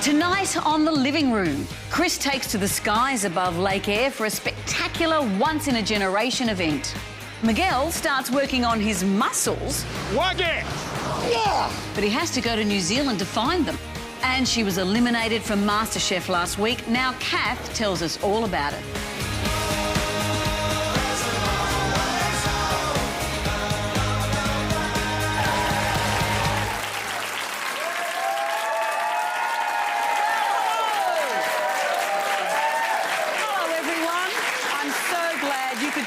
Tonight on The Living Room, Chris takes to the skies above Lake Eyre for a spectacular once-in-a-generation event. Miguel starts working on his muscles. Work it! Yeah! But he has to go to New Zealand to find them. And she was eliminated from MasterChef last week. Now Kath tells us all about it.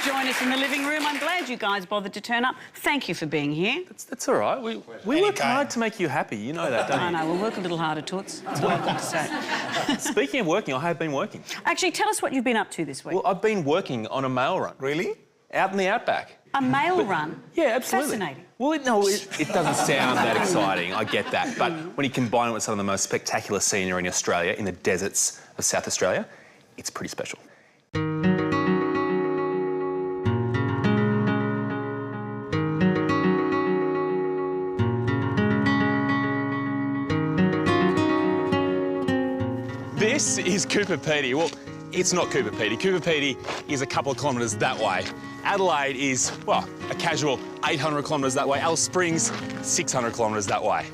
Join us in the living room. I'm glad you guys bothered to turn up. Thank you for being here. That's all right. We work hard to make you happy. You know that, don't you? I know. We'll work a little harder, Toots. That's what I've got to say. Speaking of working, I have been working. Actually, tell us what you've been up to this week. Well, I've been working on a mail run. Really? Out in the outback. A mail run? Yeah, absolutely. Fascinating. Well, it doesn't sound that exciting, I get that. But when you combine it with some of the most spectacular scenery in Australia, in the deserts of South Australia, it's pretty special. This is Cooper Pedy. Well, it's not Cooper Pedy. Cooper Pedy is a couple of kilometres that way. Adelaide is, well, a casual 800 kilometres that way. Alice Springs, 600 kilometres that way.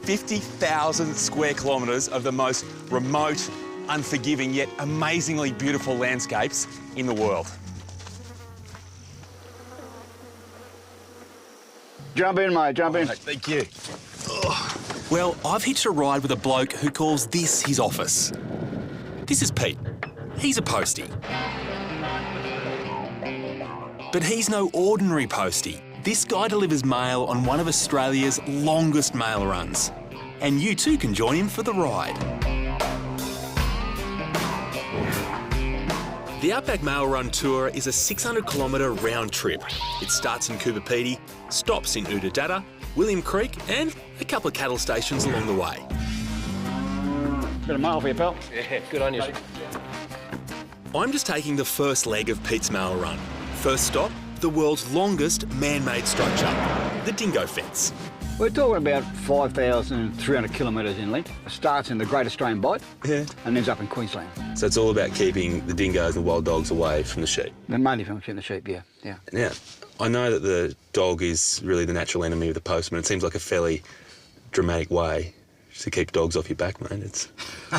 50,000 square kilometres of the most remote, unforgiving, yet amazingly beautiful landscapes in the world. Jump in, mate, jump in. Thank you. Well, I've hitched a ride with a bloke who calls this his office. This is Pete. He's a postie. But he's no ordinary postie. This guy delivers mail on one of Australia's longest mail runs. And you too can join him for the ride. The Outback Mail Run Tour is a 600-kilometre round trip. It starts in Cooper Pedy, stops in Oodidata, William Creek and a couple of cattle stations along the way. Bit of mail for you, pal. Yeah, good on you. I'm just taking the first leg of Pete's mail run. First stop, the world's longest man-made structure, the dingo fence. We're talking about 5,300 kilometres in length. It starts in the Great Australian Bight and ends up in Queensland. So it's all about keeping the dingoes and the wild dogs away from the sheep? They're mainly from the sheep, yeah. Yeah. I know that the dog is really the natural enemy of the postman. It seems like a fairly dramatic way to keep dogs off your back, mate. It's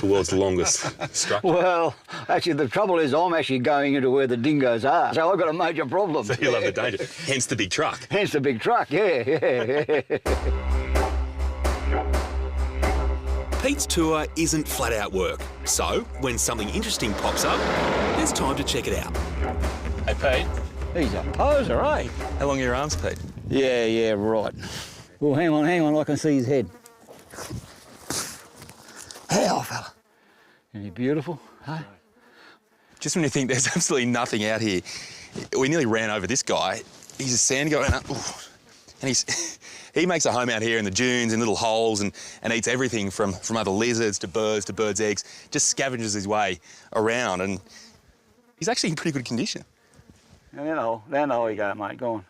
the world's longest structure. Well, actually, the trouble is I'm actually going into where the dingoes are, so I've got a major problem. So you love the danger. Hence the big truck. Hence the big truck, yeah. Pete's tour isn't flat-out work, so when something interesting pops up, there's time to check it out. Hey, Pete. He's a poser, eh? How long are your arms, Pete? Yeah, right. Well, hang on, I can see his head. Hey, old fella. Isn't he beautiful, huh? Just when you think there's absolutely nothing out here, we nearly ran over this guy. He's a sand guy, and he makes a home out here in the dunes, in little holes, and eats everything from other lizards to birds' eggs, just scavenges his way around, and he's actually in pretty good condition. Down the hole you go, mate, go on.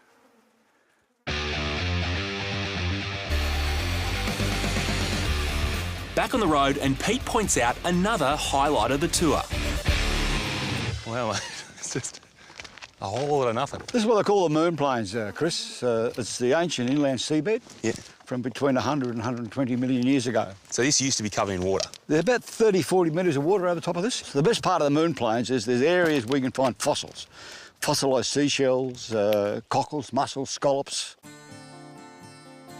Back on the road, and Pete points out another highlight of the tour. Well, it's just a whole lot of nothing. This is what they call the moon plains, Chris. It's the ancient inland seabed from between 100 and 120 million years ago. So this used to be covered in water? There's about 30, 40 metres of water over the top of this. So the best part of the moon plains is there's areas where you can find fossils. Fossilised seashells, cockles, mussels, scallops.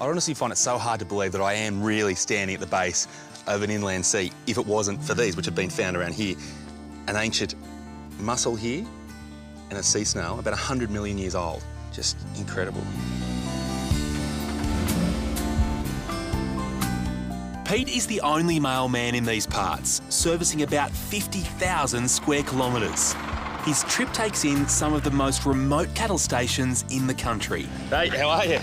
I honestly find it so hard to believe that I am really standing at the base of an inland sea if it wasn't for these, which have been found around here. An ancient mussel here and a sea snail, about 100 million years old. Just incredible. Pete is the only mailman in these parts, servicing about 50,000 square kilometres. His trip takes in some of the most remote cattle stations in the country. Hey, how are you?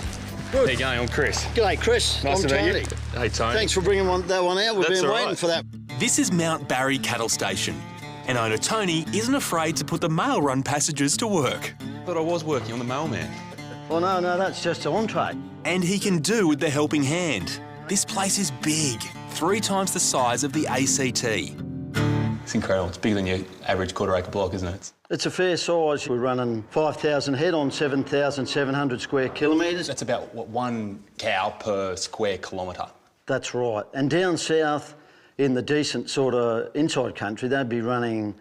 Good. How you going? I'm Chris. G'day, Chris. Nice I'm to Tony. meet you. Hey, Tony. Thanks for bringing that one out. We've been waiting for that. This is Mount Barry Cattle Station, and owner Tony isn't afraid to put the mail run passengers to work. But I was working on the mailman. Well, no, that's just an entree. And he can do with the helping hand. This place is big, 3 times the size of the ACT. It's incredible. It's bigger than your average quarter-acre block, isn't it? It's a fair size. We're running 5,000 head on 7,700 square kilometres. That's about, what, 1 cow per square kilometre. That's right. And down south, in the decent sort of inside country, they'd be running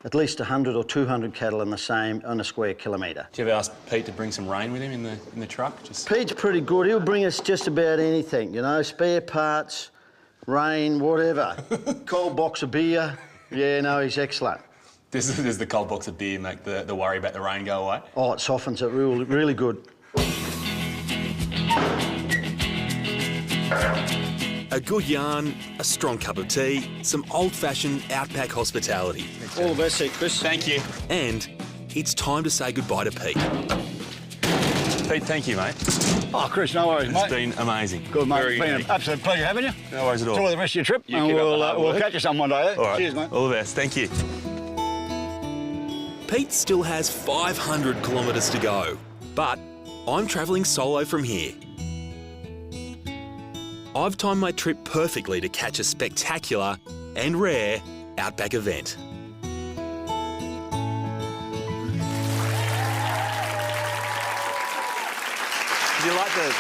at least 100 or 200 cattle on a square kilometre. Do you ever ask Pete to bring some rain with him in the truck? Pete's pretty good. He'll bring us just about anything, you know, spare parts, rain, whatever. Cold box of beer. Yeah, no, he's excellent. Does the cold box of beer make the worry about the rain go away? Oh, it softens it really good. A good yarn, a strong cup of tea, some old-fashioned outback hospitality. All the best, Chris. Thank you. And it's time to say goodbye to Pete. Pete, thank you, mate. Oh, Chris, no worries, mate. It's been amazing. Good, mate. Very It's been unique. an absolute pleasure having you. No worries at all. Enjoy the rest of your trip, You and keep up the hard we'll work. catch you some one day. Eh? All right. Cheers, mate. All the best. Thank you. Pete still has 500 kilometres to go, but I'm travelling solo from here. I've timed my trip perfectly to catch a spectacular and rare outback event. Did you like the...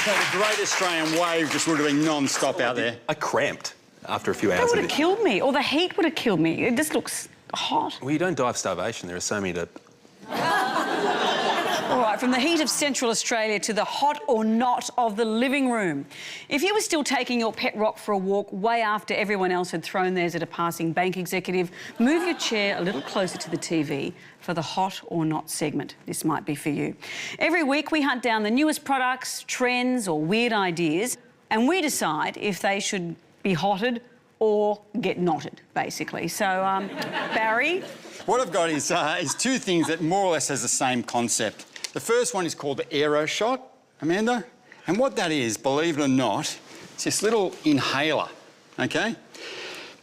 The Great Australian Wave just would have been non-stop out there. I cramped after a few That hours would of have it. killed me, or the heat would have killed me. It just looks hot. Well, you don't die of starvation. There are so many to... All right, from the heat of Central Australia to the hot or not of the living room. If you were still taking your pet rock for a walk way after everyone else had thrown theirs at a passing bank executive, move your chair a little closer to the TV for the hot or not segment. This might be for you. Every week we hunt down the newest products, trends or weird ideas, and we decide if they should be hotted or get knotted, basically. So, Barry? What I've got is 2 things that more or less has the same concept. The first one is called the Aero Shot, Amanda. And what that is, believe it or not, it's this little inhaler, OK?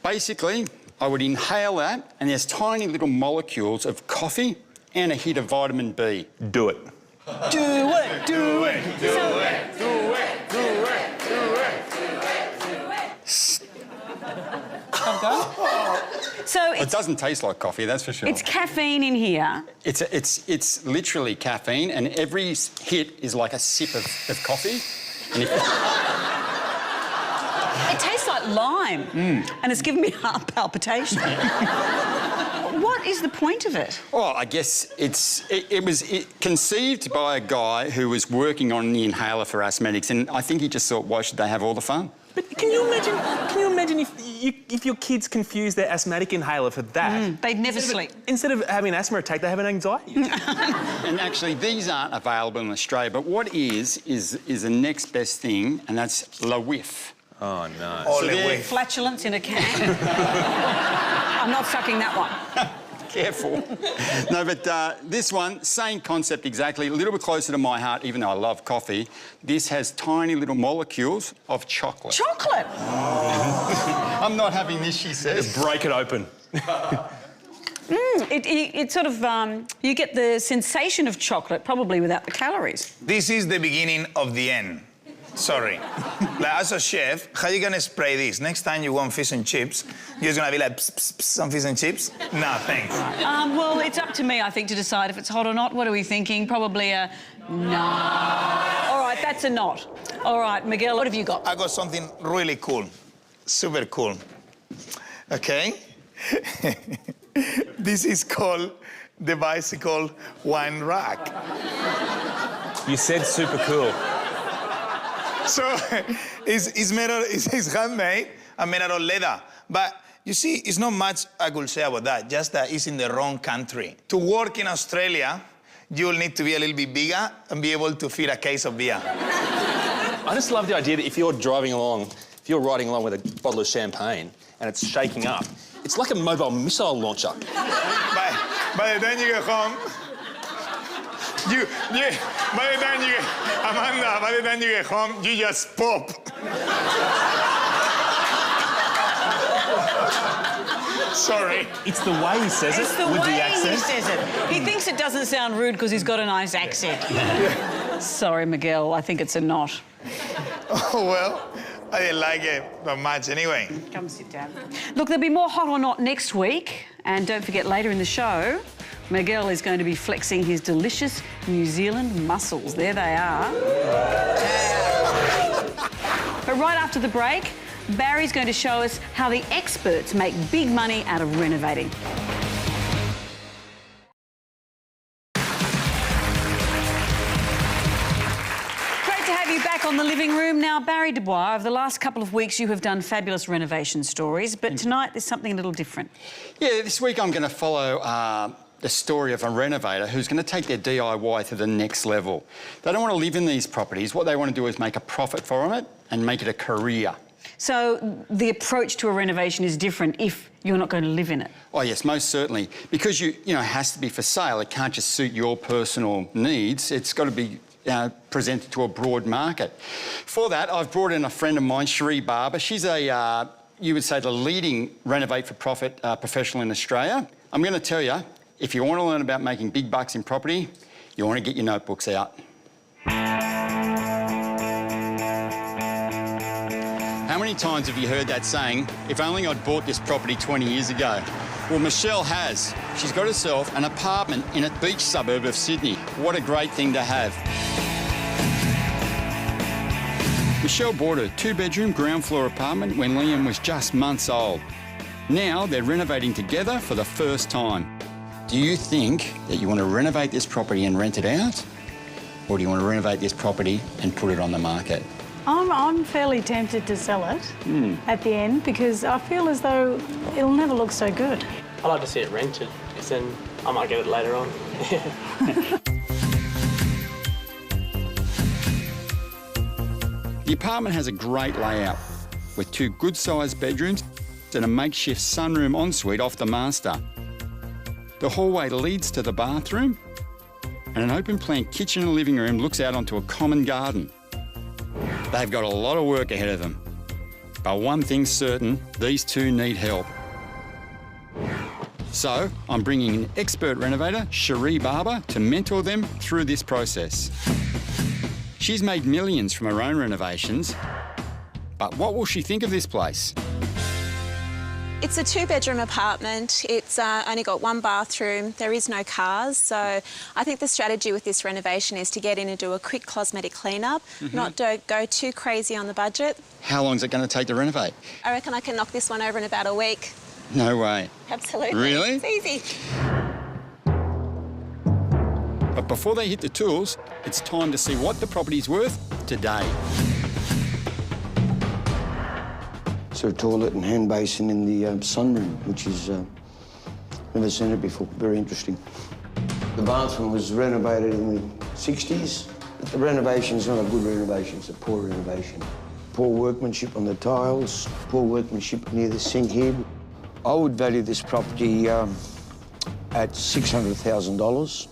Basically, I would inhale that and there's tiny little molecules of coffee and a hit of vitamin B. Do it. Do it, do it, do it, do it, do it, do it. So It doesn't taste like coffee, that's for sure. it's caffeine in here. It's literally caffeine, and every hit is like a sip of coffee. And It tastes like lime, and it's given me heart palpitation. What is the point of it? well, I guess it was conceived by a guy who was working on the inhaler for asthmatics, and I think he just thought, why should they have all the fun? But can you imagine if your kids confuse their asthmatic inhaler for that? They'd never sleep. Instead of having an asthma attack, they have an anxiety attack. And actually, these aren't available in Australia, but what is the next best thing, and that's La Whiff. Oh, no. So they're- Flatulence in a can. I'm not sucking that one. Careful. No, but this one, same concept exactly, a little bit closer to my heart, even though I love coffee. This has tiny little molecules of chocolate. Chocolate. I'm not having this, she says. Break it open. It sort of, you get the sensation of chocolate, probably without the calories. This is the beginning of the end. Sorry. Like, as a chef, how you gonna spray this? Next time you want fish and chips, you're just gonna be like, pss, pss, pss, some fish and chips? Nah, thanks. Well, it's up to me, I think, to decide if it's hot or not. What are we thinking? Probably a no. All right, that's a not. All right, Miguel, what have you got? I got something really cool. Super cool. Okay? This is called the bicycle wine rack. You said super cool. So it's handmade and made out of leather. But you see, it's not much I could say about that, just that it's in the wrong country. To work in Australia, you'll need to be a little bit bigger and be able to fit a case of beer. I just love the idea that if you're riding along with a bottle of champagne and it's shaking up, it's like a mobile missile launcher. By the time you get home, Amanda, by the time you get home, you just pop. Sorry. It's the way he says It's it the with way the accent. he says it. He thinks it doesn't sound rude because he's got a nice accent. Sorry, Miguel, I think it's a not. Oh, well, I didn't like it that much anyway. Come sit down. Look, there'll be more Hot or Not next week. And don't forget, later in the show, Miguel is going to be flexing his delicious New Zealand mussels. There they are. But right after the break, Barry's going to show us how the experts make big money out of renovating. Great to have you back on The Living Room. Now, Barry Dubois, over the last couple of weeks you have done fabulous renovation stories, but tonight there's something a little different. Yeah, this week I'm going to follow the story of a renovator who's going to take their DIY to the next level. They don't want to live in these properties. What they want to do is make a profit from it and make it a career. So the approach to a renovation is different if you're not going to live in it? Oh yes, most certainly. Because you know, it has to be for sale. It can't just suit your personal needs. It's got to be presented to a broad market. For that, I've brought in a friend of mine, Cherie Barber. She's a, you would say, the leading renovate-for-profit professional in Australia. I'm going to tell you, if you want to learn about making big bucks in property, you want to get your notebooks out. How many times have you heard that saying, if only I'd bought this property 20 years ago? Well, Michelle has. She's got herself an apartment in a beach suburb of Sydney. What a great thing to have. Michelle bought a 2-bedroom ground floor apartment when Liam was just months old. Now they're renovating together for the first time. Do you think that you want to renovate this property and rent it out? Or do you want to renovate this property and put it on the market? I'm fairly tempted to sell it at the end because I feel as though it'll never look so good. I like to see it rented because then I might get it later on. The apartment has a great layout with 2 good-sized bedrooms and a makeshift sunroom ensuite off the master. The hallway leads to the bathroom and an open-plan kitchen and living room looks out onto a common garden. They've got a lot of work ahead of them. But one thing's certain, these two need help. So I'm bringing in expert renovator, Cherie Barber, to mentor them through this process. She's made millions from her own renovations, but what will she think of this place? It's a 2-bedroom apartment. It's only got 1 bathroom. There is no cars. So I think the strategy with this renovation is to get in and do a quick cosmetic clean-up, not go too crazy on the budget. How long is it going to take to renovate? I reckon I can knock this one over in about a week. No way. Absolutely. Really? It's easy. But before they hit the tools, it's time to see what the property's worth today. So a toilet and hand basin in the sunroom, which is, never seen it before, very interesting. The bathroom was renovated in the 60s. The renovation's not a good renovation, it's a poor renovation. Poor workmanship on the tiles, poor workmanship near the sink here. I would value this property at $600,000.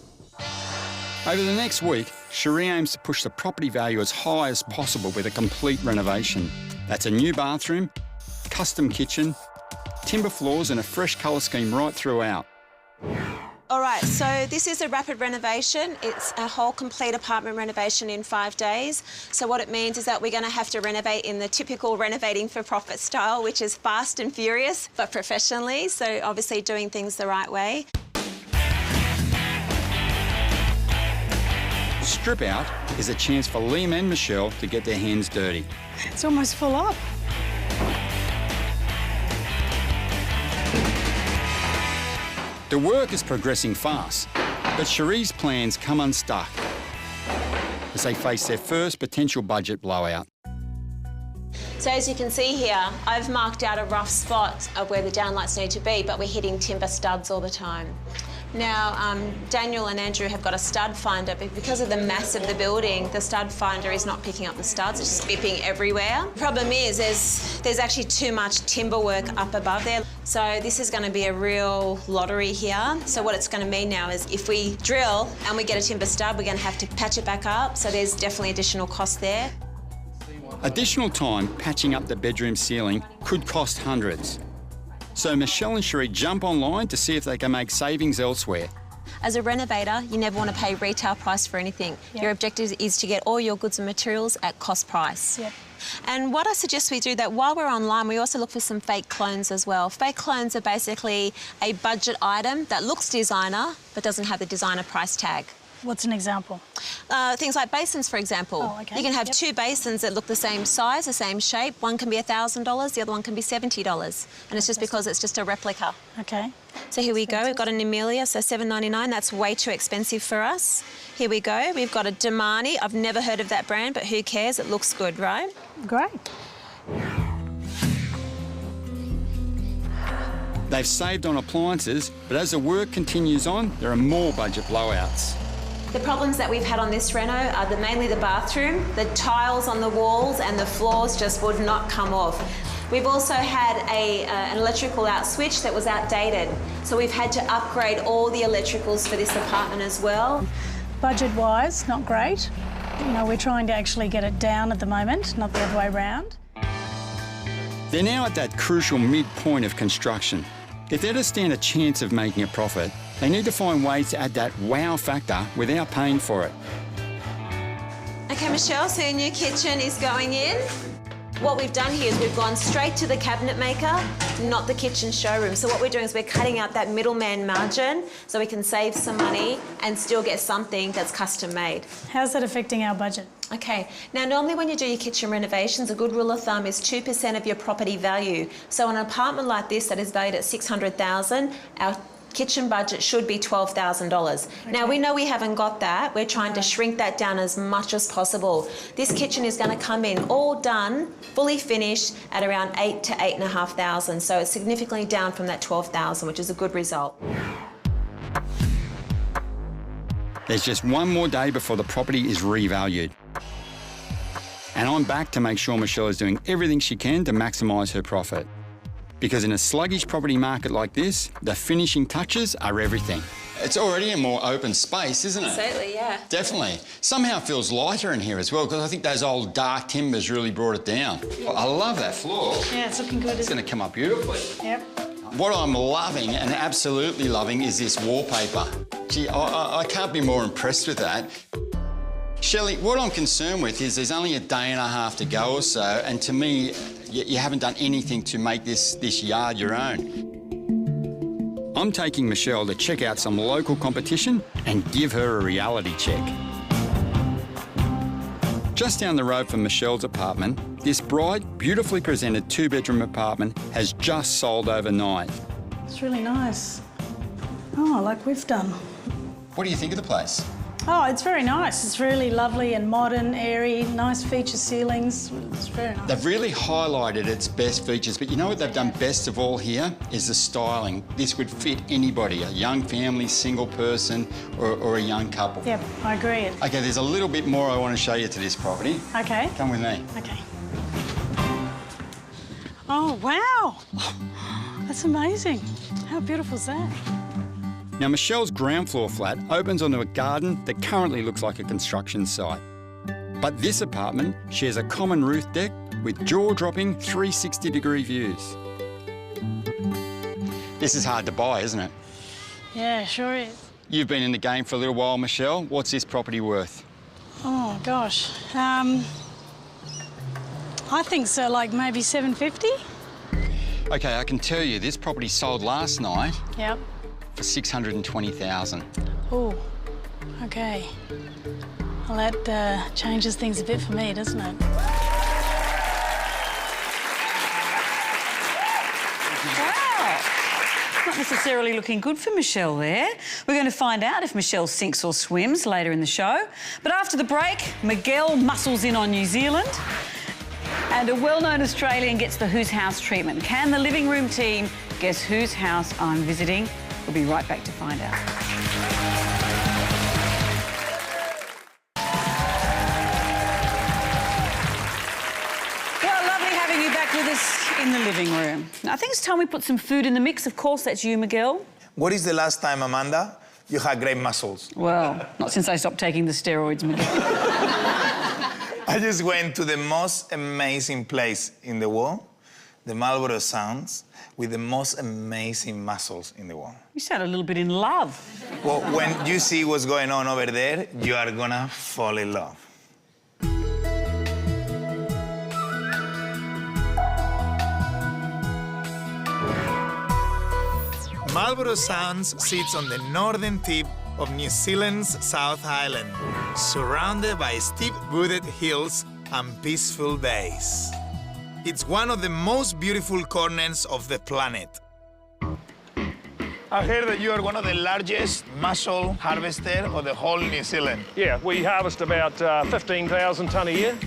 Over the next week, Cherie aims to push the property value as high as possible with a complete renovation. That's a new bathroom, custom kitchen, timber floors and a fresh colour scheme right throughout. All right, so this is a rapid renovation. It's a whole complete apartment renovation in 5 days. So what it means is that we're going to have to renovate in the typical renovating for profit style, which is fast and furious, but professionally. So obviously doing things the right way. Strip Out is a chance for Liam and Michelle to get their hands dirty. It's almost full up. The work is progressing fast, but Cherie's plans come unstuck as they face their first potential budget blowout. So as you can see here, I've marked out a rough spot of where the downlights need to be, but we're hitting timber studs all the time. Now, Daniel and Andrew have got a stud finder, but because of the mass of the building, the stud finder is not picking up the studs, it's just bipping everywhere. The problem is there's actually too much timber work up above there. So this is going to be a real lottery here. So what it's going to mean now is if we drill and we get a timber stud, we're going to have to patch it back up. So there's definitely additional cost there. Additional time patching up the bedroom ceiling could cost hundreds. So Michelle and Cherie jump online to see if they can make savings elsewhere. As a renovator, you never want to pay retail price for anything. Yep. Your objective is to get all your goods and materials at cost price. Yep. And what I suggest we do that while we're online, we also look for some fake clones as well. Fake clones are basically a budget item that looks designer but doesn't have the designer price tag. What's an example? Things like basins, for example. Oh, okay. You can have Yep. two basins that look the same size, the same shape. One can be $1,000, the other one can be $70. And it's just because it's just a replica. Okay. So here we go. We've got an Amelia, so $7.99. That's way too expensive for us. Here we go. We've got a Damani. I've never heard of that brand, but who cares? It looks good, right? Great. They've saved on appliances, but as the work continues on, there are more budget blowouts. The problems that we've had on this reno are mainly the bathroom. The tiles on the walls and the floors just would not come off. We've also had an electrical out switch that was outdated. So we've had to upgrade all the electricals for this apartment as well. Budget-wise, not great. You know, we're trying to actually get it down at the moment, not the other way round. They're now at that crucial midpoint of construction. If they're to stand a chance of making a profit, they need to find ways to add that wow factor without paying for it. Okay, Michelle, so your new kitchen is going in. What we've done here is we've gone straight to the cabinet maker, not the kitchen showroom. So what we're doing is we're cutting out that middleman margin so we can save some money and still get something that's custom made. How's that affecting our budget? Okay, now normally when you do your kitchen renovations, a good rule of thumb is 2% of your property value. So on an apartment like this that is valued at $600,000, our kitchen budget should be $12,000. Okay. Now we know we haven't got that. We're trying to shrink that down as much as possible. This kitchen is going to come in all done, fully finished at around $8,000 to $8,500. So it's significantly down from that $12,000, which is a good result. There's just one more day before the property is revalued. And I'm back to make sure Michelle is doing everything she can to maximise her profit. Because in a sluggish property market like this, the finishing touches are everything. It's already a more open space, isn't it? Absolutely, yeah. Definitely. Somehow it feels lighter in here as well, because I think those old dark timbers really brought it down. Well, I love that floor. Yeah, it's looking good. It's going to come up beautifully. Yep. What I'm loving, and absolutely loving, is this wallpaper. Gee, I can't be more impressed with that. Shelley, what I'm concerned with is there's only a day and a half to go or so, and to me, you haven't done anything to make this yard your own. I'm taking Michelle to check out some local competition and give her a reality check. Just down the road from Michelle's apartment, this bright, beautifully presented two-bedroom apartment has just sold overnight. It's really nice. Oh, like we've done. What do you think of the place? Oh, it's very nice. It's really lovely and modern, airy, nice feature ceilings. It's very nice. They've really highlighted its best features, but you know what they've done best of all here is the styling. This would fit anybody, a young family, single person, or a young couple. Yep, I agree. Okay, there's a little bit more I want to show you to this property. Okay. Come with me. Okay. Oh, wow. That's amazing. How beautiful is that? Now, Michelle's ground floor flat opens onto a garden that currently looks like a construction site. But this apartment shares a common roof deck with jaw-dropping 360-degree views. This is hard to buy, isn't it? Yeah, sure is. You've been in the game for a little while, Michelle. What's this property worth? Oh, gosh. I think so, like maybe $750. Okay, I can tell you this property sold last night Yep. for $620,000. Oh, okay. Well, that changes things a bit for me, doesn't it? Not necessarily looking good for Michelle there. We're going to find out if Michelle sinks or swims later in the show. But after the break, Miguel muscles in on New Zealand and a well-known Australian gets the Whose House treatment. Can the living room team guess whose house I'm visiting? We'll be right back to find out. Well, lovely having you back with us in the living room. Now, I think it's time we put some food in the mix. Of course, that's you, Miguel. What is the last time, Amanda, you had great muscles? Well, not since I stopped taking the steroids, Miguel. I just went to the most amazing place in the world. the Marlborough Sounds with the most amazing muscles in the world. You sound a little bit in love. Well, when you see what's going on over there, you are gonna fall in love. Marlborough Sounds sits on the northern tip of New Zealand's South Island, surrounded by steep wooded hills and peaceful bays. It's one of the most beautiful corners of the planet. I heard that you are one of the largest mussel harvesters of the whole New Zealand. Yeah, we harvest about 15,000 tonne a year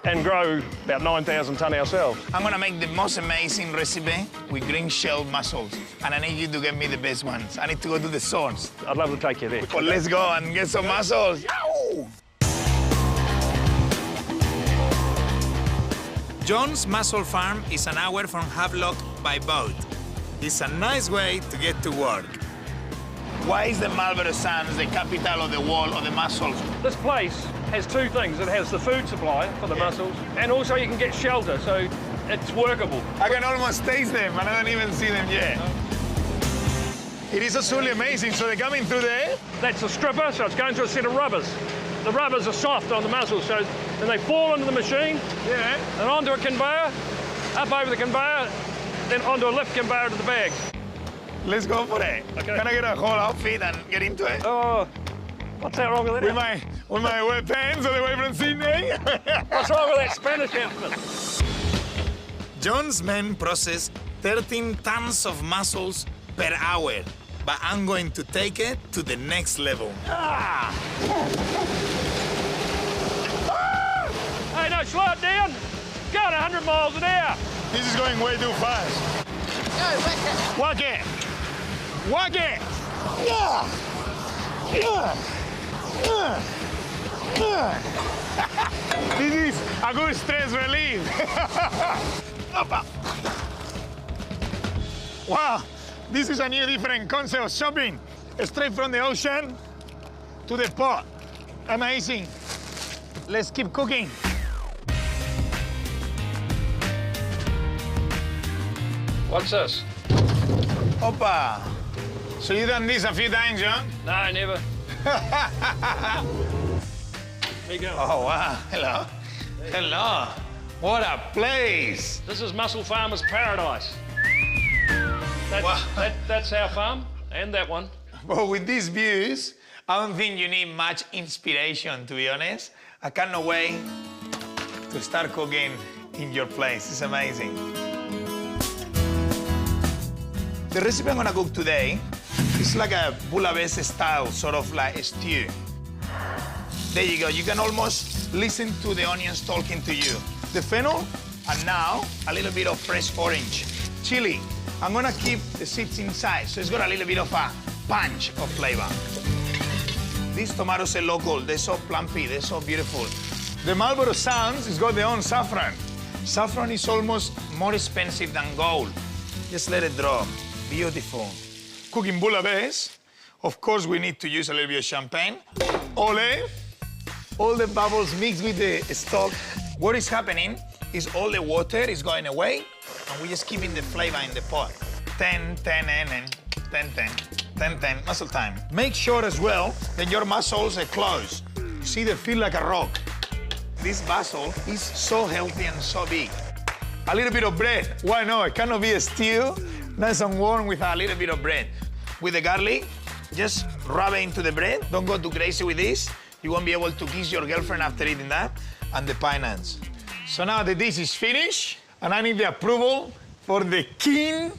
and grow about 9,000 tonne ourselves. I'm gonna make the most amazing recipe with green-shelled mussels, and I need you to get me the best ones. I need to go to the source. I'd love to take you there. Well, let's go and get some mussels. Yow! John's Mussel Farm is an hour from Havelock by boat. It's a nice way to get to work. Why is the Marlborough Sounds the capital of the world of the mussels? This place has two things. It has the food supply for the mussels, and also you can get shelter, so it's workable. I can almost taste them, and I don't even see them yet. It is absolutely amazing. So they're coming through there? That's a stripper, so it's going through a set of rubbers. The rubbers are soft on the mussels, so then they fall into the machine, and onto a conveyor, up over the conveyor, then onto a lift conveyor to the bags. Let's go for it. Okay. Can I get a whole outfit and get into it? Oh, what's that wrong with that? With my wet pants all the way from Sydney? What's wrong with that Spanish outfit? John's men process 13 tons of mussels per hour, but I'm going to take it to the next level. Ah! Hey, no, slow it down. Go at 100 miles an hour. This is going way too fast. Go, whack it. Whack it. Yeah. Yeah. Yeah. Yeah. This is a good stress relief. Wow, this is a new different concept of shopping. Straight from the ocean to the pot. Amazing. Let's keep cooking. What's this? Opa. So you done this a few times, John? No, never. There you go. Oh, wow. Hello. Hello. What a place. This is Mussel Farmer's Paradise. That's our farm, and that one. Well, with these views, I don't think you need much inspiration, to be honest. I cannot wait to start cooking in your place. It's amazing. The recipe I'm gonna cook today is like a bouillabaisse style, sort of like a stew. There you go. You can almost listen to the onions talking to you. The fennel, and now a little bit of fresh orange. Chili. I'm gonna keep the seeds inside, so it's got a little bit of a punch of flavor. These tomatoes are local. They're so plumpy. They're so beautiful. The Marlborough Sounds has got their own saffron. Saffron is almost more expensive than gold. Just let it drop. Beautiful. Cooking bouillabaisse. Of course, we need to use a little bit of champagne. Olive. All the bubbles mixed with the stock. What is happening is all the water is going away, and we're just keeping the flavor in the pot. 10, 10, 10, 10, 10, 10, mussel time. Make sure as well that your mussels are closed. See, they feel like a rock. This mussel is so healthy and so big. A little bit of bread. Why not? It cannot be a stew. Nice and warm with a little bit of bread. With the garlic, just rub it into the bread. Don't go too crazy with this. You won't be able to kiss your girlfriend after eating that. And the pine nuts. So now the dish is finished, and I need the approval for the king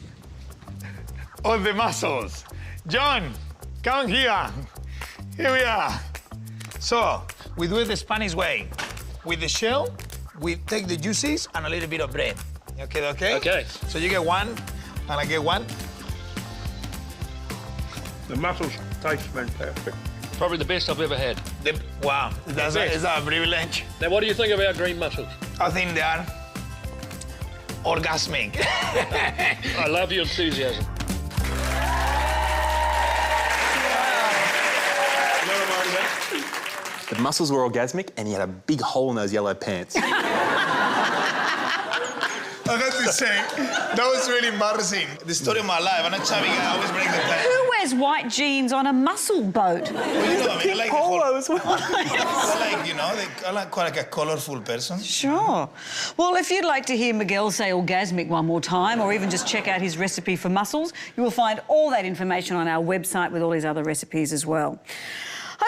of the mussels. John, come here. Here we are. So, we do it the Spanish way. With the shell, we take the juices and a little bit of bread. Okay, okay? Okay. So you get one, and I get one. The mussels taste fantastic. Probably the best I've ever had. Wow, is that a privilege? Now, what do you think of our green mussels? I think they are orgasmic. I love your enthusiasm. The muscles were orgasmic and he had a big hole in those yellow pants. I got to say, that was really embarrassing. The story of my life. I'm not chubby guy, I always break the pants. Who wears white jeans on a muscle boat? Well, you know what I mean? I like Polo as well. I like, you know, I like quite like a colourful person. Sure. Well, if you'd like to hear Miguel say orgasmic one more time, or even just check out his recipe for mussels, you will find all that information on our website with all his other recipes as well.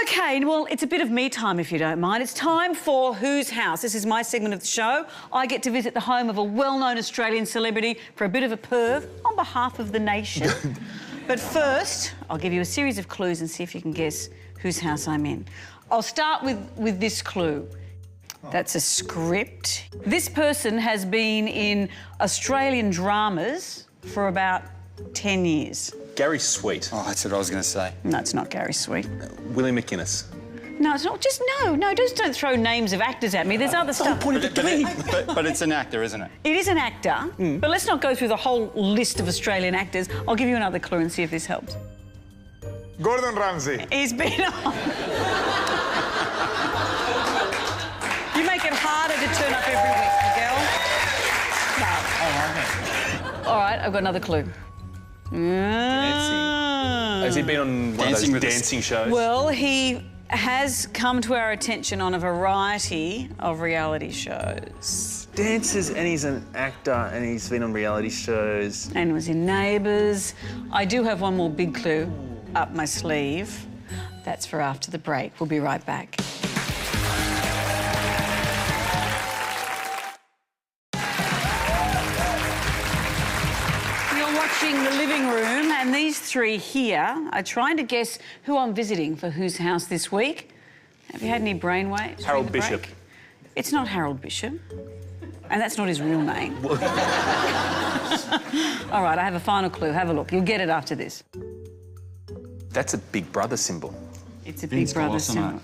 OK, well, it's a bit of me time, if you don't mind. It's time for Whose House? This is my segment of the show. I get to visit the home of a well-known Australian celebrity for a bit of a perv on behalf of the nation. But first, I'll give you a series of clues and see if you can guess whose house I'm in. I'll start with this clue. That's a script. This person has been in Australian dramas for about 10 years. Gary Sweet. Oh, that's what I was going to say. No, it's not Gary Sweet. Willie McInnes. No, it's not. Just no, just don't throw names of actors at me. There's other stuff. But it's an actor, isn't it? It is an actor, but let's not go through the whole list of Australian actors. I'll give you another clue and see if this helps. Gordon Ramsay. He's been on. You make it harder to turn up every week, Miguel. No. All right, I've got another clue. Has he been on one of those dancing shows? Well, he has come to our attention on a variety of reality shows. Dances, and he's an actor, and he's been on reality shows. And was in Neighbours. I do have one more big clue up my sleeve. That's for after the break. We'll be right back. The living room, and these three here are trying to guess who I'm visiting for Whose House this week. Have you had any brainwaves? Harold Bishop. It's not Harold Bishop, and that's not his real name. All right, I have a final clue. Have a look. You'll get it after this. That's a Big Brother symbol. It's a Big Brother symbol.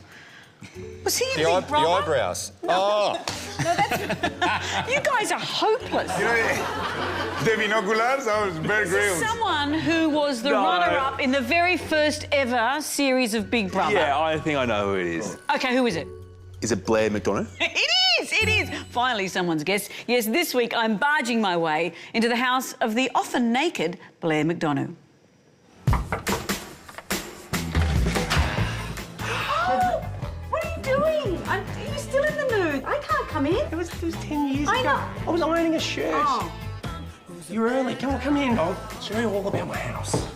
Was he a Big Brother? The eyebrows. No. Oh. No, that's... You guys are hopeless. You know, the binoculars, I was Bear Grylls. Someone who was the runner-up in the very first ever series of Big Brother. Yeah, I think I know who it is. OK, who is it? Is it Blair McDonough? It is! Finally, someone's guessed. Yes, this week I'm barging my way into the house of the often naked Blair McDonough. You're still in the mood. I can't come in. It was 10 years I ago. know. I was ironing a shirt. Oh. You're early. Come in. I'll show you all about my house.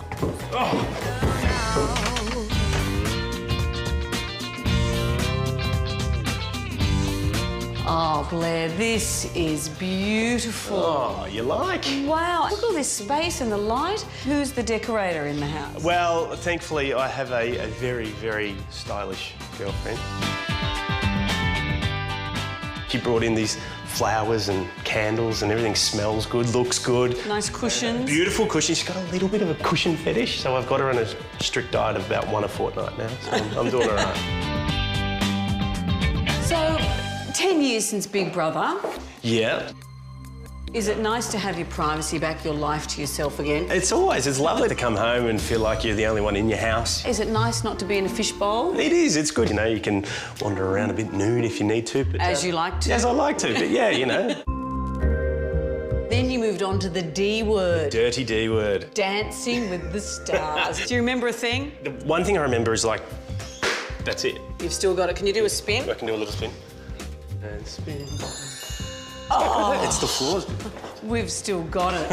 Oh, Blair, this is beautiful. Oh, you like? Wow, look at all this space and the light. Who's the decorator in the house? Well, thankfully, I have a very, very stylish girlfriend. She brought in these flowers and candles and everything smells good, looks good. Nice cushions. Beautiful cushions. She's got a little bit of a cushion fetish, so I've got her on a strict diet of about one a fortnight now, so I'm doing all right. So, 10 years since Big Brother. Yeah. Is it nice to have your privacy back, your life to yourself again? It's lovely to come home and feel like you're the only one in your house. Is it nice not to be in a fishbowl? It is, it's good. You know, you can wander around a bit nude if you need to. But, As you like to? As I like to, but yeah, you know. Then you moved on to the D word. Dirty D word. Dancing with the Stars. Do you remember a thing? The one thing I remember is like, that's it. You've still got it. Can you do a spin? I can do a little spin. And spin. Oh. It's the floors. We've still got it.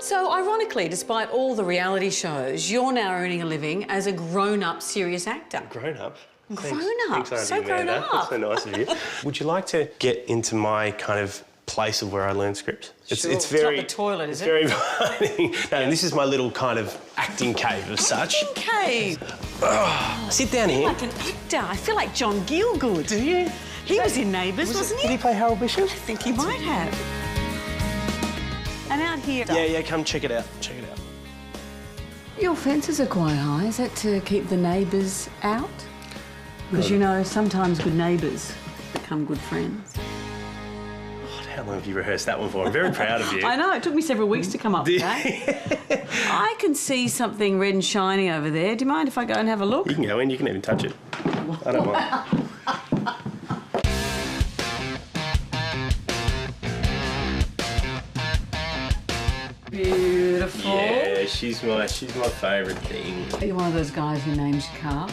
So, ironically, despite all the reality shows, you're now earning a living as a grown-up serious actor. Grown up? Grown-up? So grown up. That's so nice of you. Would you like to get into my kind of place of where I learn scripts? Sure. It's very... It's not the toilet, is it? It's very funny. No, this is my little kind of acting cave as such. Acting cave? Sit down here. Like an actor. I feel like John Gielgud. Do you? He was in Neighbours, wasn't he? Did he play Harold Bishop? I think he might have. And out here... Yeah, come check it out. Check it out. Your fences are quite high. Is that to keep the neighbours out? Because, you know, sometimes good neighbours become good friends. God, how long have you rehearsed that one for? I'm very proud of you. I know. It took me several weeks to come up with that. I can see something red and shiny over there. Do you mind if I go and have a look? You can go in. You can even touch it. I don't mind. she's my favourite thing. Are you one of those guys who names your car?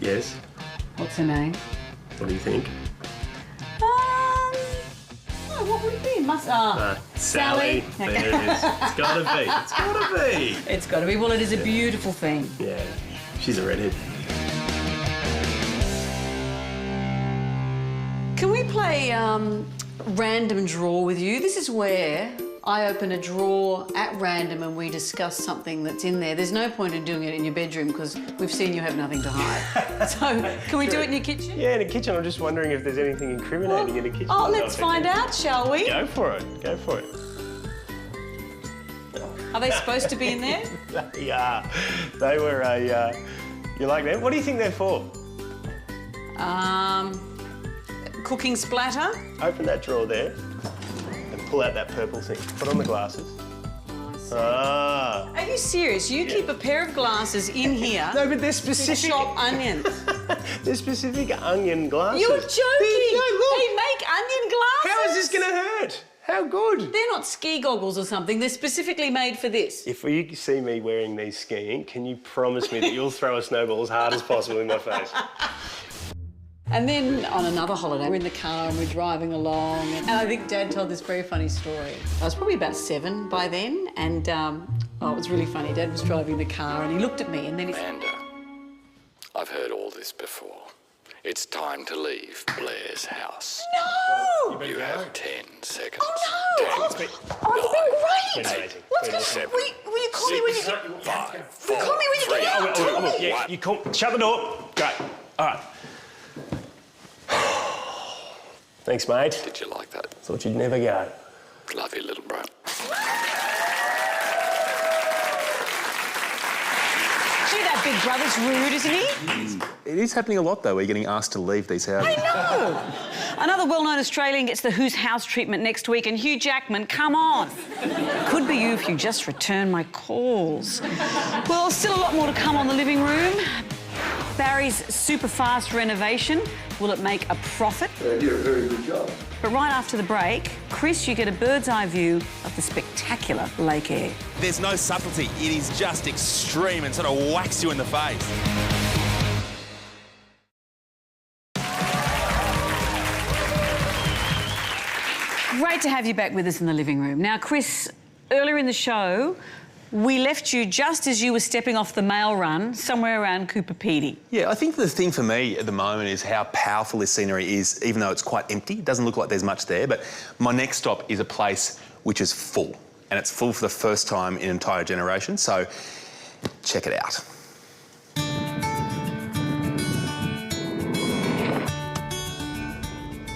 Yes. What's her name? What do you think? Oh, what would it be? Sally. There it is. It's gotta be. It's gotta be. It's got to be. Well, it is a beautiful thing. Yeah. She's a redhead. Can we play random draw with you? This is where I open a drawer at random and we discuss something that's in there. There's no point in doing it in your bedroom because we've seen you have nothing to hide. So can we do it in your kitchen? Yeah, in the kitchen. I'm just wondering if there's anything incriminating in the kitchen. Oh, let's find out, shall we? Go for it. Go for it. Are they supposed to be in there? Yeah. They were a... you like them? What do you think they're for? Cooking splatter. Open that drawer there and pull out that purple thing. Put on the glasses. Ah. Are you serious? You keep a pair of glasses in here. No, but they're to specific. chop onions. They're specific onion glasses. You're joking. No, look. They make onion glasses. How is this going to hurt? How good? They're not ski goggles or something. They're specifically made for this. If you see me wearing these skiing, can you promise me that you'll throw a snowball as hard as possible in my face? And then on another holiday, we're in the car and we're driving along. And I think Dad told this very funny story. I was probably about 7 by then, and it was really funny. Dad was driving the car and he looked at me and then he... Amanda, I've heard all this before. It's time to leave Blair's house. No! You have 10 seconds. Oh, no! 10, Oh, it's been great! Amazing. What's going to... 7, Will you call me when you get... 5, 4, Call me when you get out. Tell me. Yeah, you call... Shut the door. Great. All right. Thanks, mate. Did you like that? Thought you'd never go. Love you, little bro. Gee, that big brother's rude, isn't he? It is happening a lot, though. We're getting asked to leave these houses. I know. Another well-known Australian gets the Who's House treatment next week, and Hugh Jackman, come on. Could be you if you just return my calls. Well, still a lot more to come on the living room. Barry's super fast renovation. Will it make a profit? You did a very good job. But right after the break, Chris, you get a bird's eye view of the spectacular Lake Eyre. There's no subtlety. It is just extreme and sort of whacks you in the face. Great to have you back with us in the living room. Now, Chris, earlier in the show, we left you just as you were stepping off the mail run somewhere around Cooper Pedy. Yeah, I think the thing for me at the moment is how powerful this scenery is, even though it's quite empty. It doesn't look like there's much there, but my next stop is a place which is full, and it's full for the first time in an entire generation, so check it out.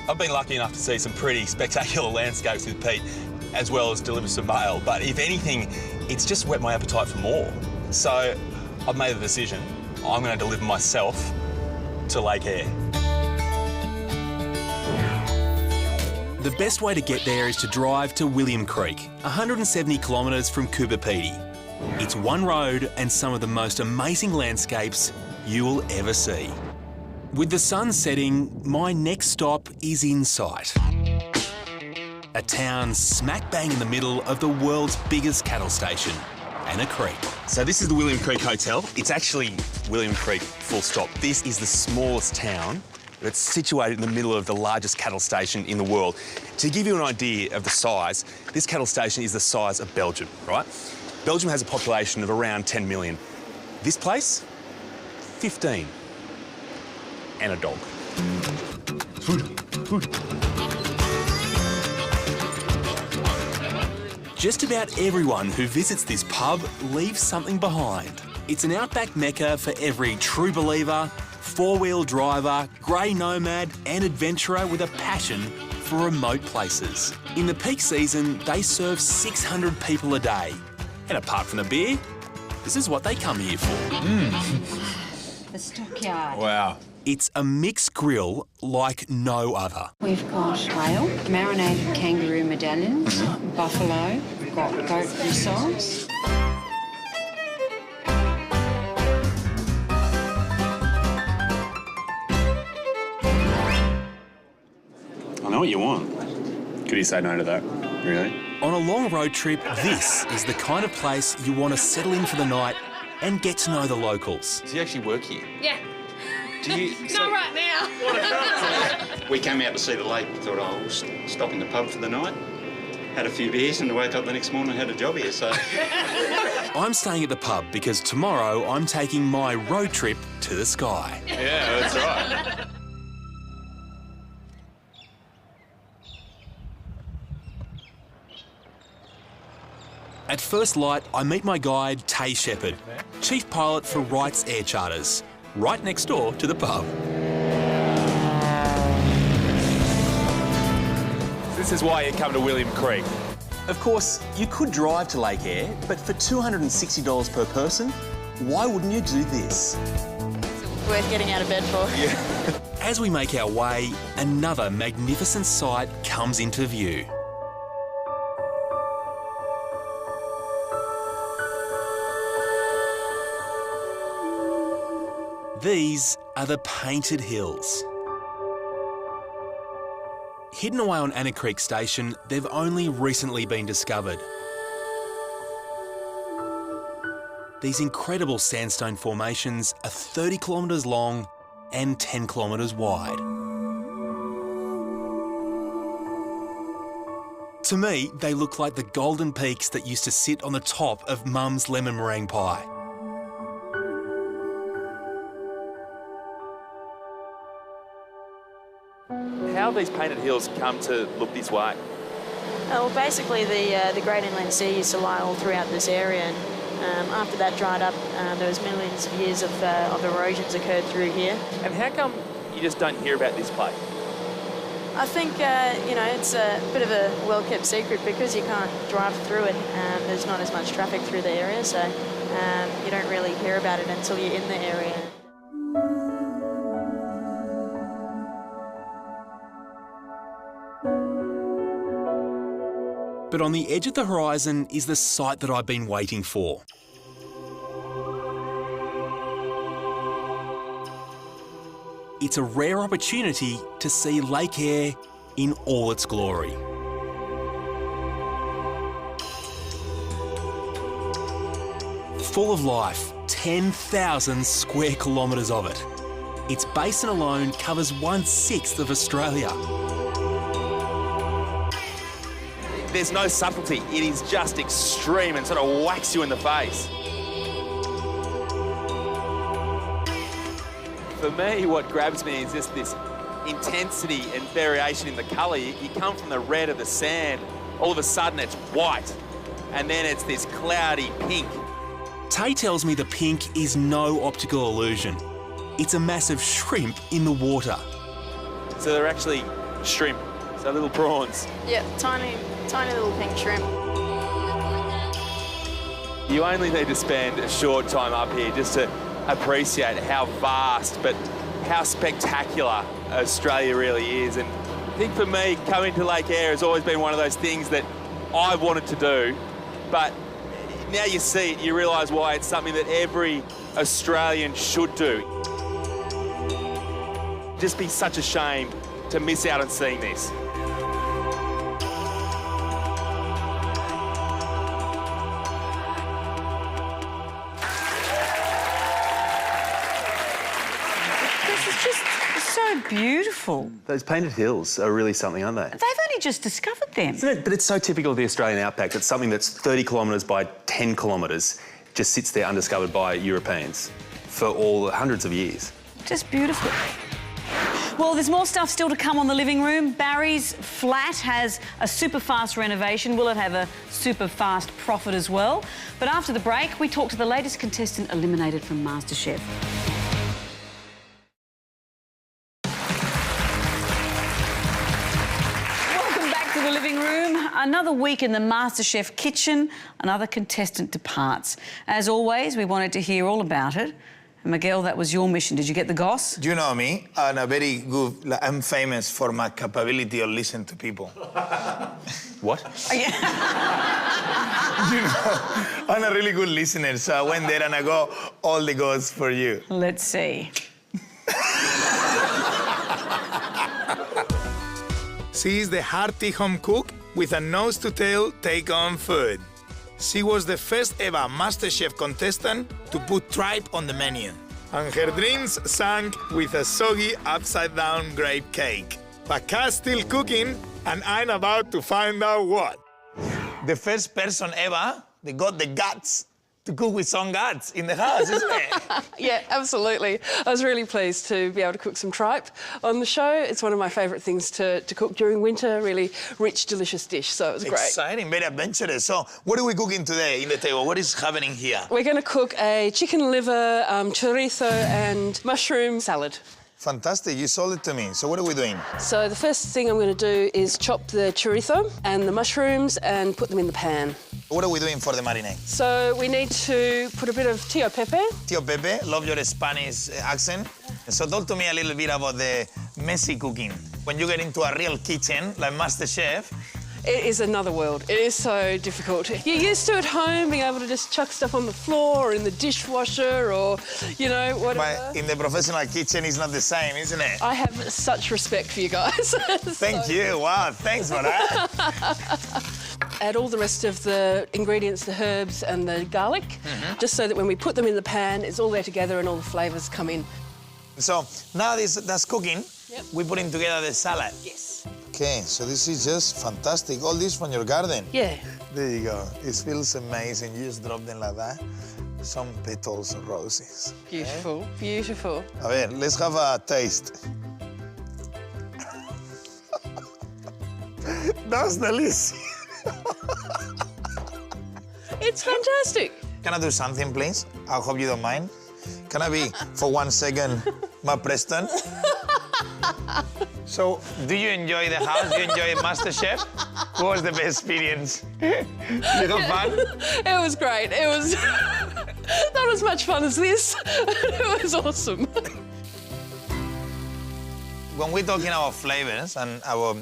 I've been lucky enough to see some pretty spectacular landscapes with Pete, as well as deliver some mail, but if anything, it's just whet my appetite for more. So I've made the decision. I'm going to deliver myself to Lake Eyre. The best way to get there is to drive to William Creek, 170 kilometres from Cooper Pedy. It's one road and some of the most amazing landscapes you will ever see. With the sun setting, my next stop is in sight. A town smack bang in the middle of the world's biggest cattle station and a creek. So this is the William Creek Hotel. It's actually William Creek, full stop. This is the smallest town, but it's situated in the middle of the largest cattle station in the world. To give you an idea of the size, this cattle station is the size of Belgium, right? Belgium has a population of around 10 million. This place, 15. And a dog. Food. Just about everyone who visits this pub leaves something behind. It's an outback mecca for every true believer, four-wheel driver, grey nomad and adventurer with a passion for remote places. In the peak season, they serve 600 people a day. And apart from the beer, this is what they come here for. The stockyard. Wow. It's a mixed grill like no other. We've got quail, marinated kangaroo medallions, buffalo, we've got goat rissoles. I know what you want. Could you say no to that? Really? On a long road trip, this is the kind of place you want to settle in for the night and get to know the locals. Do you actually work here? Yeah. Do you? Not right now. We came out to see the lake, thought, oh, we'll stop in the pub for the night. Had a few beers and woke up the next morning and had a job here, so... I'm staying at the pub because tomorrow I'm taking my road trip to the sky. Yeah, that's right. At first light, I meet my guide, Tay Shepherd, chief pilot for Wright's Air Charters, right next door to the pub. This is why you come to William Creek. Of course, you could drive to Lake Eyre, but for $260 per person, why wouldn't you do this? It's worth getting out of bed for. Yeah. As we make our way, another magnificent sight comes into view. These are the Painted Hills. Hidden away on Anna Creek Station, they've only recently been discovered. These incredible sandstone formations are 30 kilometres long and 10 kilometres wide. To me, they look like the golden peaks that used to sit on the top of Mum's lemon meringue pie. How have these Painted Hills come to look this way? Well, basically the Great Inland Sea used to lie all throughout this area, and after that dried up, there was millions of years of erosions occurred through here. And how come you just don't hear about this place? I think, you know, it's a bit of a well-kept secret because you can't drive through it. There's not as much traffic through the area, so you don't really hear about it until you're in the area. But on the edge of the horizon is the sight that I've been waiting for. It's a rare opportunity to see Lake Eyre in all its glory. Full of life, 10,000 square kilometres of it. Its basin alone covers 1/6 of Australia. There's no subtlety, it is just extreme and sort of whacks you in the face. For me, what grabs me is just this intensity and variation in the colour. You come from the red of the sand, all of a sudden it's white, and then it's this cloudy pink. Tay tells me the pink is no optical illusion. It's a massive shrimp in the water. So they're actually shrimp, so little prawns. Yeah, tiny little pink shrimp. You only need to spend a short time up here just to appreciate how vast but how spectacular Australia really is. And I think for me, coming to Lake Eyre has always been one of those things that I've wanted to do, but now you see it, you realise why it's something that every Australian should do. It'd just be such a shame to miss out on seeing this. Beautiful. Those Painted Hills are really something, aren't they? They've only just discovered them. Isn't it? But it's so typical of the Australian outback that something that's 30 kilometres by 10 kilometres just sits there undiscovered by Europeans for all hundreds of years. Just beautiful. Well, there's more stuff still to come on The Living Room. Barry's flat has a super fast renovation. Will it have a super fast profit as well? But after the break, we talk to the latest contestant eliminated from MasterChef. The Living Room, another week in the MasterChef kitchen, another contestant departs. As always, we wanted to hear all about it. And Miguel, that was your mission. Did you get the goss? You know me, and a very good, I'm famous for my capability of listening to people. What? You know, I'm a really good listener, so I went there and I got all the goss for you. Let's see. She is the hearty home cook with a nose-to-tail take-on food. She was the first ever MasterChef contestant to put tripe on the menu. And her dreams sank with a soggy upside-down grape cake. But Kat's still cooking, and I'm about to find out what. The first person ever that got the guts to cook with some guts in the house, isn't it? Yeah, absolutely. I was really pleased to be able to cook some tripe on the show. It's one of my favourite things to cook during winter, really rich, delicious dish, so it was great. Exciting, very adventurous. So, what are we cooking today in the table? What is happening here? We're going to cook a chicken liver, chorizo and mushroom salad. Fantastic, you sold it to me. So what are we doing? So the first thing I'm going to do is chop the chorizo and the mushrooms and put them in the pan. What are we doing for the marinade? So we need to put a bit of tío pepe. Tío Pepe, love your Spanish accent. So talk to me a little bit about the messy cooking. When you get into a real kitchen, like MasterChef, it is another world. It is so difficult. You're used to at home being able to just chuck stuff on the floor or in the dishwasher or, you know, whatever. But in the professional kitchen, it's not the same, isn't it? I have such respect for you guys. Thank you. Wow, thanks for that. Add all the rest of the ingredients, the herbs and the garlic, just so that when we put them in the pan, it's all there together and all the flavours come in. So now that's cooking. Yep. We're putting together the salad. Yes. Okay, so this is just fantastic. All this from your garden. Yeah. There you go. It feels amazing. You just drop them like that. Some petals of roses. Beautiful, okay? Beautiful. A ver, let's have a taste. That's delicious. It's fantastic. Can I do something, please? I hope you don't mind. Can I be, for 1 second, my Preston? So, do you enjoy the house? Do you enjoy MasterChef? What was the best experience? You had fun? It was great. It was not as much fun as this. It was awesome. When we're talking about flavors and our,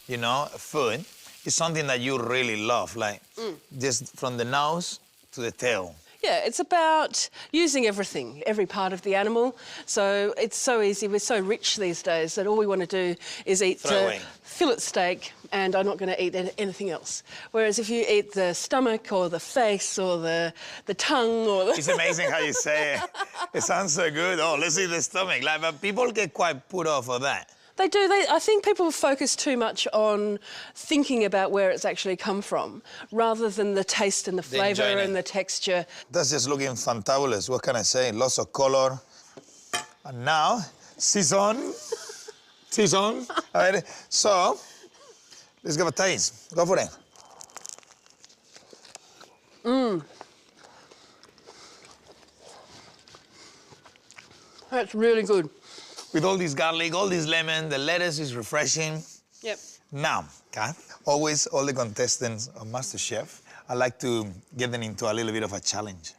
you know, food, it's something that you really love, like just from the nose to the tail. Yeah, it's about using everything, every part of the animal. So it's so easy, we're so rich these days that all we want to do is eat fillet steak and I'm not going to eat anything else. Whereas if you eat the stomach or the face or the tongue or the... It's amazing how you say it. It sounds so good. Oh, let's eat the stomach. Like, but people get quite put off of that. They do. I think people focus too much on thinking about where it's actually come from, rather than the taste and the flavour and the texture. That's just looking fantabulous. What can I say? Lots of colour. And now, season. Season. All right. So, let's give a taste. Go for it. Mmm. That's really good. With all this garlic, all this lemon, the lettuce is refreshing. Yep. Now, Kat, always all the contestants on MasterChef, I like to get them into a little bit of a challenge.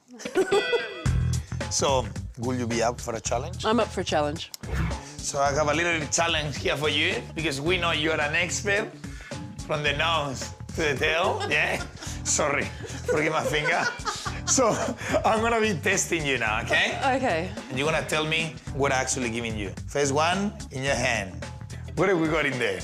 So, will you be up for a challenge? I'm up for a challenge. So I have a little challenge here for you, because we know you're an expert from the nose to the tail, yeah? Sorry, forgive my finger. So, I'm gonna be testing you now, okay? Okay. And you're gonna tell me what I'm actually giving you. First one, in your hand. What have we got in there?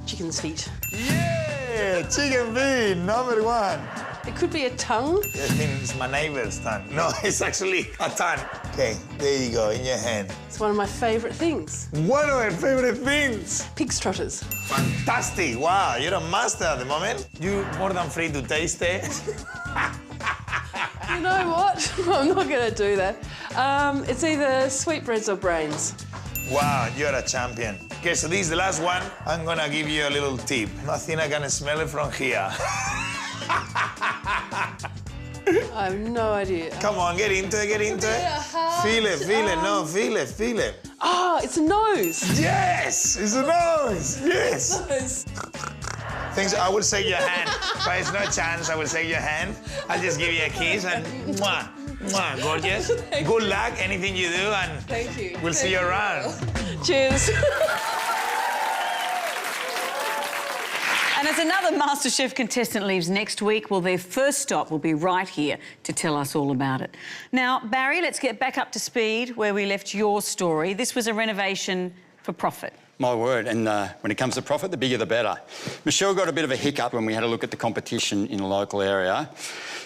Chicken's feet. Yeah, chicken feet, number one. It could be a tongue. I think it's my neighbor's tongue. No, it's actually a tongue. Okay, there you go, in your hand. It's one of my favourite things. One of my favourite things? Pig's trotters. Fantastic, wow, you're a master at the moment. You're more than free to taste it. You know what? I'm not going to do that. It's either sweetbreads or brains. Wow, you're a champion. Okay, so this is the last one. I'm gonna give you a little tip. I think I can smell it from here. I have no idea. Come on, get into it, get into it. Feel it, no, feel it. Oh, it's a nose. Yes, it's a nose, yes. Things, I will shake your hand, but it's no chance I will shake your hand. I'll just give you a kiss and mwah, mwah, gorgeous. Good luck, anything you do, and thank you. We'll see you around. Cheers. And as another MasterChef contestant leaves next week, well, their first stop will be right here to tell us all about it. Now, Barry, let's get back up to speed where we left your story. This was a renovation for profit. My word, and when it comes to profit, the bigger the better. Michelle got a bit of a hiccup when we had a look at the competition in the local area.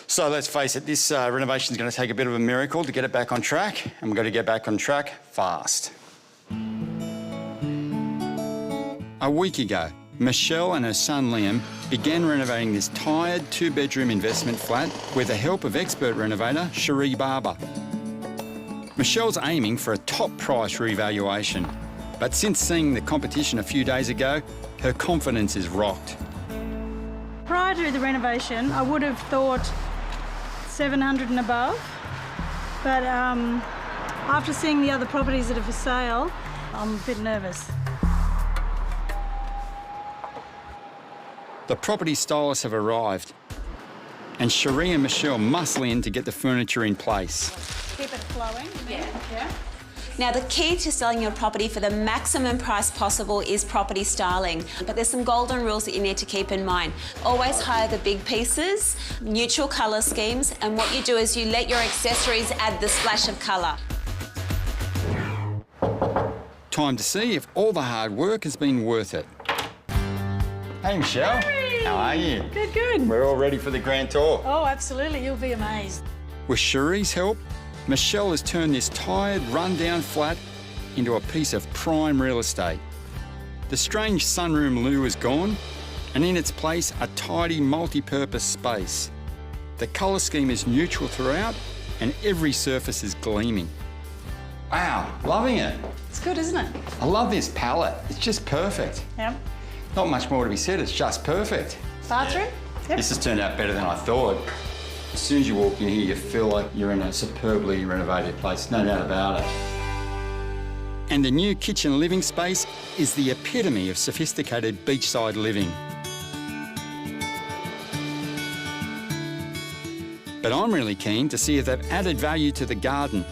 So let's face it, this renovation is going to take a bit of a miracle to get it back on track, and we've got to get back on track fast. A week ago, Michelle and her son Liam began renovating this tired 2-bedroom investment flat with the help of expert renovator Cherie Barber. Michelle's aiming for a top price revaluation. But since seeing the competition a few days ago, her confidence is rocked. Prior to the renovation, I would have thought 700 and above, but after seeing the other properties that are for sale, I'm a bit nervous. The property stylists have arrived, and Cherie and Michelle muscle in to get the furniture in place. Keep it flowing. Yeah. Now, the key to selling your property for the maximum price possible is property styling. But there's some golden rules that you need to keep in mind. Always hire the big pieces, neutral colour schemes, and what you do is you let your accessories add the splash of colour. Time to see if all the hard work has been worth it. Hey, Michelle. Hey. How are you? Good, good. We're all ready for the grand tour. Oh, absolutely. You'll be amazed. With Cherie's help, Michelle has turned this tired, run-down flat into a piece of prime real estate. The strange sunroom loo is gone, and in its place, a tidy, multi-purpose space. The colour scheme is neutral throughout, and every surface is gleaming. Wow, loving it. It's good, isn't it? I love this palette. It's just perfect. Yep. Not much more to be said, it's just perfect. Bathroom? Yep. This has turned out better than I thought. As soon as you walk in here, you feel like you're in a superbly renovated place, no doubt about it. And the new kitchen living space is the epitome of sophisticated beachside living. But I'm really keen to see if they've added value to the garden.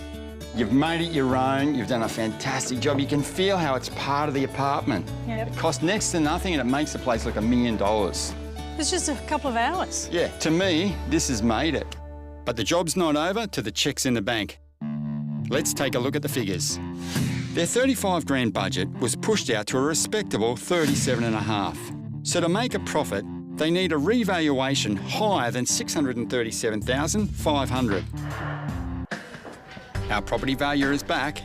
You've made it your own, you've done a fantastic job. You can feel how it's part of the apartment. Yep. It costs next to nothing and it makes the place look $1 million. It's just a couple of hours. Yeah, to me, this has made it. But the job's not over till the check's in the bank. Let's take a look at the figures. Their 35 grand budget was pushed out to a respectable 37.5. So to make a profit, they need a revaluation higher than $637,500. Our property valuer is back,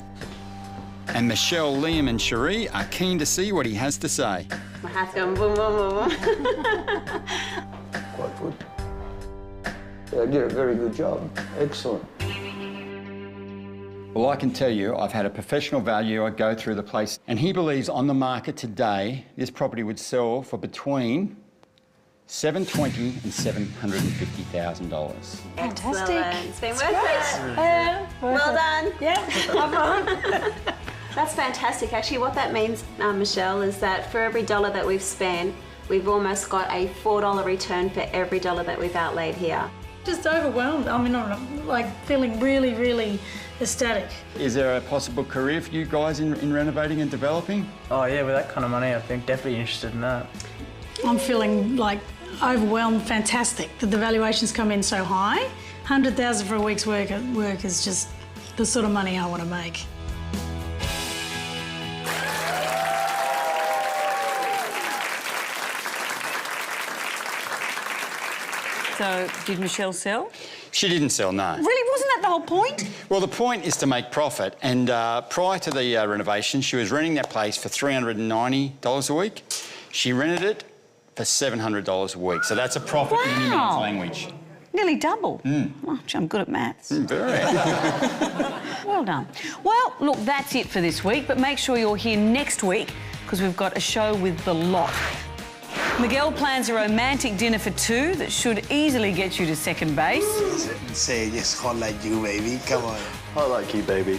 and Michelle, Liam and Cherie are keen to see what he has to say. My hat's going boom, boom, boom, boom. Quite good. Yeah, I did a very good job. Excellent. Well, I can tell you, I've had a professional valuer go through the place, and he believes on the market today, this property would sell for between $720,000 and $750,000. Fantastic. It's been worth it. Well done. Yeah, have fun. That's fantastic. Actually, what that means, Michelle, is that for every dollar that we've spent, we've almost got a $4 return for every dollar that we've outlaid here. Just overwhelmed. I mean, I'm like feeling really, really ecstatic. Is there a possible career for you guys in renovating and developing? Oh yeah, with that kind of money, I think definitely interested in that. I'm feeling like overwhelmed, fantastic that the valuations come in so high. $100,000 for a week's work is just the sort of money I want to make. So, did Michelle sell? She didn't sell, no. Really? Wasn't that the whole point? Well, the point is to make profit, and prior to the renovation, she was renting that place for $390 a week. She rented it for $700 a week, so that's a profit in anyone's language. Nearly double. Oh, gee, I'm good at maths. Very. Well done. Well, look, that's it for this week, but make sure you're here next week because we've got a show with the lot. Miguel plans a romantic dinner for two that should easily get you to second base. Say just hot like you, baby. Come on. I like you, baby.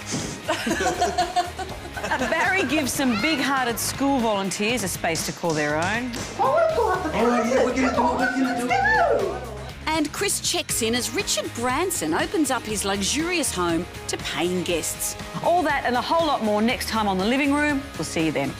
Barry gives some big-hearted school volunteers a space to call their own. All right, yeah, we're gonna do it. And Chris checks in as Richard Branson opens up his luxurious home to paying guests. All that and a whole lot more next time on The Living Room. We'll see you then.